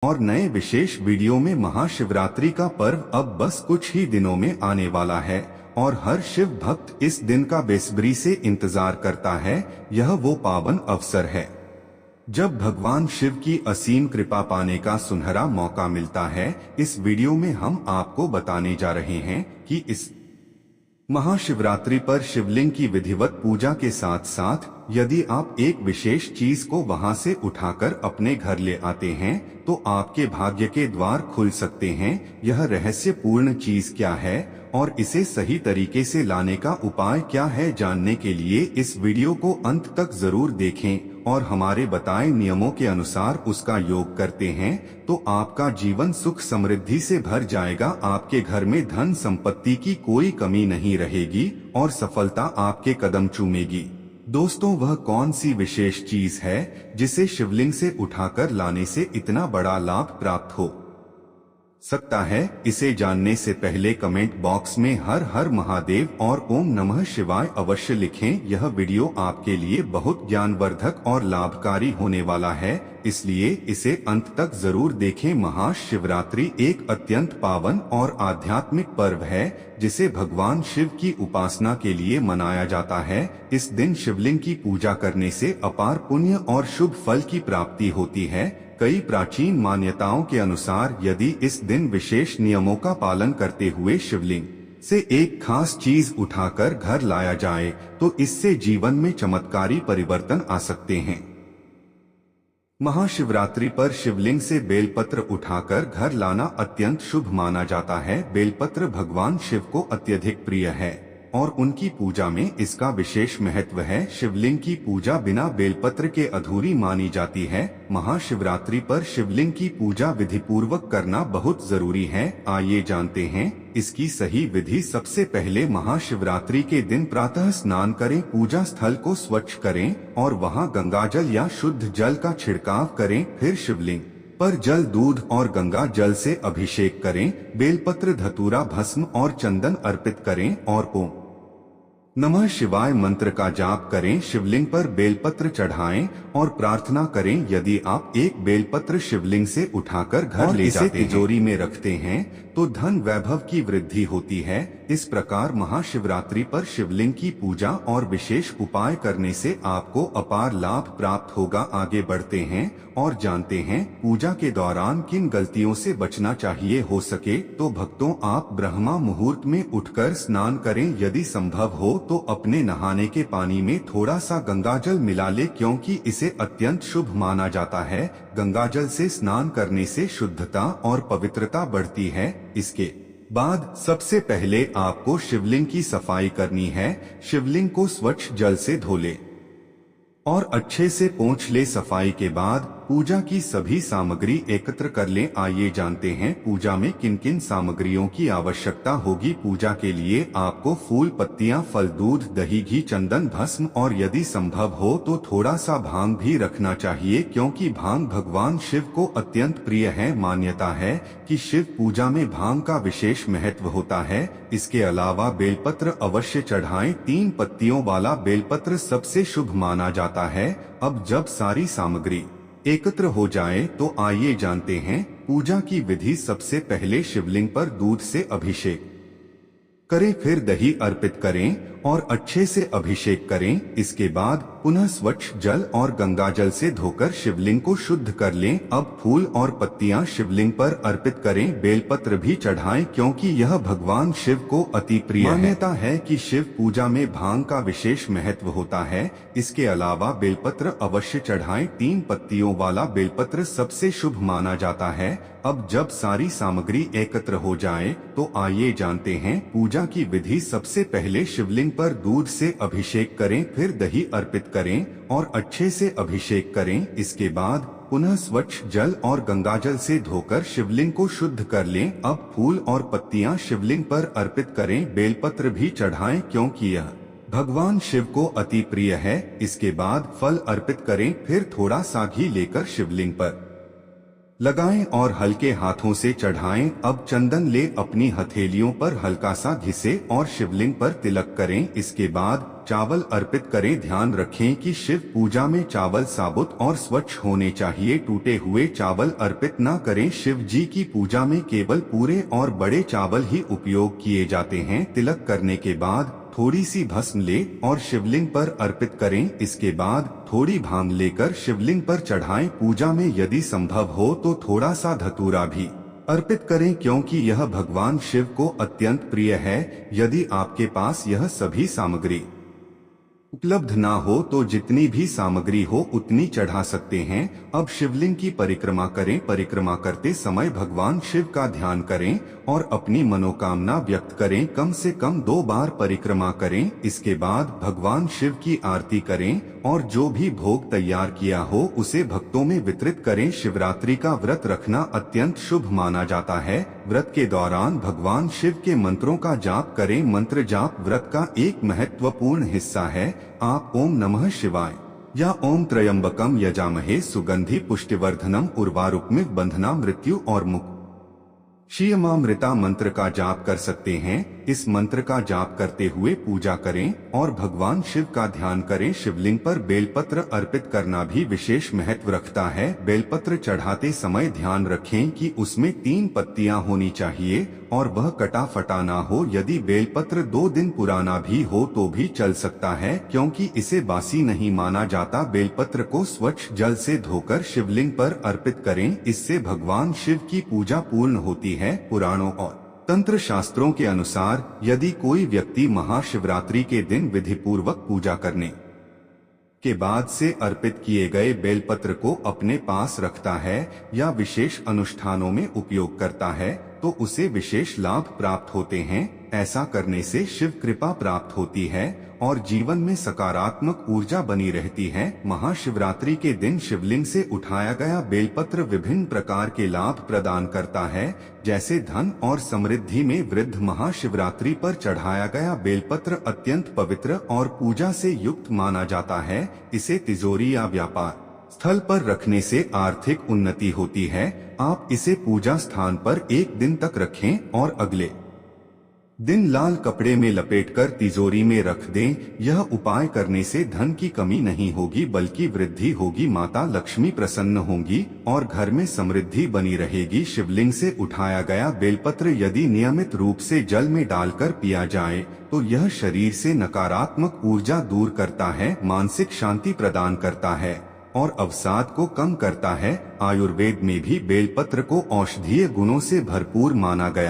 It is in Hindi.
और नए विशेष वीडियो में। महाशिवरात्रि का पर्व अब बस कुछ ही दिनों में आने वाला है और हर शिव भक्त इस दिन का बेसब्री से इंतजार करता है। यह वो पावन अवसर है जब भगवान शिव की असीम कृपा पाने का सुनहरा मौका मिलता है। इस वीडियो में हम आपको बताने जा रहे हैं कि इस महाशिवरात्रि पर शिवलिंग की विधिवत पूजा के साथ साथ यदि आप एक विशेष चीज को वहां से उठाकर अपने घर ले आते हैं तो आपके भाग्य के द्वार खुल सकते हैं। यह रहस्यपूर्ण चीज क्या है और इसे सही तरीके से लाने का उपाय क्या है, जानने के लिए इस वीडियो को अंत तक जरूर देखें और हमारे बताए नियमों के अनुसार उसका योग करते हैं तो आपका जीवन सुख समृद्धि से भर जाएगा। आपके घर में धन संपत्ति की कोई कमी नहीं रहेगी और सफलता आपके कदम चूमेगी। दोस्तों, वह कौन सी विशेष चीज है जिसे शिवलिंग से उठाकर लाने से इतना बड़ा लाभ प्राप्त हो सकता है? इसे जानने से पहले कमेंट बॉक्स में हर हर महादेव और ओम नमः शिवाय अवश्य लिखें। यह वीडियो आपके लिए बहुत ज्ञानवर्धक और लाभकारी होने वाला है, इसलिए इसे अंत तक जरूर देखें। महाशिवरात्रि एक अत्यंत पावन और आध्यात्मिक पर्व है जिसे भगवान शिव की उपासना के लिए मनाया जाता है। इस दिन शिवलिंग की पूजा करने से अपार पुण्य और शुभ फल की प्राप्ति होती है। कई प्राचीन मान्यताओं के अनुसार यदि इस दिन विशेष नियमों का पालन करते हुए शिवलिंग से एक खास चीज उठाकर घर लाया जाए तो इससे जीवन में चमत्कारी परिवर्तन आ सकते हैं। महाशिवरात्रि पर शिवलिंग से बेलपत्र उठाकर घर लाना अत्यंत शुभ माना जाता है। बेलपत्र भगवान शिव को अत्यधिक प्रिय है और उनकी पूजा में इसका विशेष महत्व है। शिवलिंग की पूजा बिना बेलपत्र के अधूरी मानी जाती है। महाशिवरात्रि पर शिवलिंग की पूजा विधि पूर्वक करना बहुत जरूरी है। आइए जानते हैं इसकी सही विधि। सबसे पहले महाशिवरात्रि के दिन प्रातः स्नान करें, पूजा स्थल को स्वच्छ करें और वहां गंगाजल या शुद्ध जल का छिड़काव करें। फिर शिवलिंग पर जल, दूध और गंगा जल से अभिषेक करें। बेलपत्र, धतूरा, भस्म और चंदन अर्पित करें और ओम नमः शिवाय मंत्र का जाप करें। शिवलिंग पर बेलपत्र चढ़ाएं और प्रार्थना करें। यदि आप एक बेलपत्र शिवलिंग से उठाकर घर ले जाते हैं, तिजोरी में रखते हैं तो धन वैभव की वृद्धि होती है। इस प्रकार महाशिवरात्रि पर शिवलिंग की पूजा और विशेष उपाय करने से आपको अपार लाभ प्राप्त होगा। आगे बढ़ते हैं और जानते हैं पूजा के दौरान किन गलतियों से बचना चाहिए। हो सके तो भक्तों, आप ब्रह्मा मुहूर्त में उठकर स्नान करें। यदि संभव हो तो अपने नहाने के पानी में थोड़ा सा गंगाजल मिला ले, क्योंकि इसे अत्यंत शुभ माना जाता है। गंगाजल से स्नान करने से शुद्धता और पवित्रता बढ़ती है। इसके बाद सबसे पहले आपको शिवलिंग की सफाई करनी है। शिवलिंग को स्वच्छ जल से धो ले और अच्छे से पोंछ ले। सफाई के बाद पूजा की सभी सामग्री एकत्र कर लें। आइए जानते हैं पूजा में किन किन सामग्रियों की आवश्यकता होगी। पूजा के लिए आपको फूल, पत्तियां, फल, दूध, दही, घी, चंदन, भस्म और यदि संभव हो तो थोड़ा सा भांग भी रखना चाहिए, क्योंकि भांग भगवान शिव को अत्यंत प्रिय है। मान्यता है कि शिव पूजा में भांग का विशेष महत्व होता है। इसके अलावा बेलपत्र अवश्य चढ़ाएं। 3 पत्तियों वाला बेलपत्र सबसे शुभ माना जाता है। अब जब सारी सामग्री एकत्र हो जाए तो आइए जानते हैं पूजा की विधि। सबसे पहले शिवलिंग पर दूध से अभिषेक करें, फिर दही अर्पित करें और अच्छे से अभिषेक करें। इसके बाद पुनः स्वच्छ जल और गंगा जल से धोकर शिवलिंग को शुद्ध कर लें। अब फूल और पत्तियां शिवलिंग पर अर्पित करें। बेलपत्र भी चढ़ाएं, क्योंकि यह भगवान शिव को अति प्रिय है। मान्यता है कि शिव पूजा में भांग का विशेष महत्व होता है। इसके अलावा बेलपत्र अवश्य चढ़ाएं। 3 पत्तियों वाला बेलपत्र सबसे शुभ माना जाता है। अब जब सारी सामग्री एकत्र हो जाए तो आइए जानते हैं पूजा की विधि। सबसे पहले शिवलिंग पर दूध से अभिषेक करें, फिर दही अर्पित करें और अच्छे से अभिषेक करें। इसके बाद पुनः स्वच्छ जल और गंगाजल से धोकर शिवलिंग को शुद्ध कर लें। अब फूल और पत्तियां शिवलिंग पर अर्पित करें। बेलपत्र भी चढ़ाएं, क्योंकि यह भगवान शिव को अति प्रिय है। इसके बाद फल अर्पित करें, फिर थोड़ा सा घी लेकर शिवलिंग पर लगाएं और हल्के हाथों से चढ़ाएं। अब चंदन ले अपनी हथेलियों पर हल्का सा घिसे और शिवलिंग पर तिलक करें। इसके बाद चावल अर्पित करें। ध्यान रखें कि शिव पूजा में चावल साबुत और स्वच्छ होने चाहिए। टूटे हुए चावल अर्पित न करें। शिव जी की पूजा में केवल पूरे और बड़े चावल ही उपयोग किए जाते हैं। तिलक करने के बाद थोड़ी सी भस्म ले और शिवलिंग पर अर्पित करें। इसके बाद थोड़ी भांग लेकर शिवलिंग पर चढ़ाएं। पूजा में यदि संभव हो तो थोड़ा सा धतूरा भी अर्पित करें, क्योंकि यह भगवान शिव को अत्यंत प्रिय है। यदि आपके पास यह सभी सामग्री उपलब्ध ना हो तो जितनी भी सामग्री हो उतनी चढ़ा सकते हैं। अब शिवलिंग की परिक्रमा करें। परिक्रमा करते समय भगवान शिव का ध्यान करें और अपनी मनोकामना व्यक्त करें। कम से कम 2 बार परिक्रमा करें। इसके बाद भगवान शिव की आरती करें और जो भी भोग तैयार किया हो उसे भक्तों में वितरित करें। शिवरात्रि का व्रत रखना अत्यंत शुभ माना जाता है। व्रत के दौरान भगवान शिव के मंत्रों का जाप करें। मंत्र जाप व्रत का एक महत्वपूर्ण हिस्सा है। आप ओम नमः शिवाय या ओम त्र्यंबकम यजामहे सुगंधि पुष्टिवर्धनम उर्वारुकमिव बंधना मृत्यु और मुक्त क्षीयमामृता मंत्र का जाप कर सकते हैं। इस मंत्र का जाप करते हुए पूजा करें और भगवान शिव का ध्यान करें। शिवलिंग पर बेलपत्र अर्पित करना भी विशेष महत्व रखता है। बेलपत्र चढ़ाते समय ध्यान रखें कि उसमें 3 पत्तियां होनी चाहिए और वह कटा फटा ना हो। यदि बेलपत्र 2 दिन पुराना भी हो तो भी चल सकता है, क्योंकि इसे बासी नहीं माना जाता। बेलपत्र को स्वच्छ जल से धोकर शिवलिंग पर अर्पित करें। इससे भगवान शिव की पूजा पूर्ण होती है। पुराणों और तंत्र शास्त्रों के अनुसार यदि कोई व्यक्ति महाशिवरात्रि के दिन विधि पूर्वक पूजा करने के बाद से अर्पित किए गए बेलपत्र को अपने पास रखता है या विशेष अनुष्ठानों में उपयोग करता है तो उसे विशेष लाभ प्राप्त होते हैं। ऐसा करने से शिव कृपा प्राप्त होती है और जीवन में सकारात्मक ऊर्जा बनी रहती है। महाशिवरात्रि के दिन शिवलिंग से उठाया गया बेलपत्र विभिन्न प्रकार के लाभ प्रदान करता है, जैसे धन और समृद्धि में वृद्धि। महाशिवरात्रि पर चढ़ाया गया बेलपत्र अत्यंत पवित्र और पूजा से युक्त माना जाता है। इसे तिजोरी या व्यापार स्थल पर रखने से आर्थिक उन्नति होती है। आप इसे पूजा स्थान पर 1 दिन तक रखें और अगले दिन लाल कपड़े में लपेटकर तिजोरी में रख दें। यह उपाय करने से धन की कमी नहीं होगी बल्कि वृद्धि होगी। माता लक्ष्मी प्रसन्न होंगी और घर में समृद्धि बनी रहेगी। शिवलिंग से उठाया गया बेलपत्र यदि नियमित रूप से जल में डालकर पिया जाए तो यह शरीर से नकारात्मक ऊर्जा दूर करता है, मानसिक शांति प्रदान करता है और अवसाद को कम करता है। आयुर्वेद में भी बेलपत्र को औषधीय गुणों से भरपूर माना गया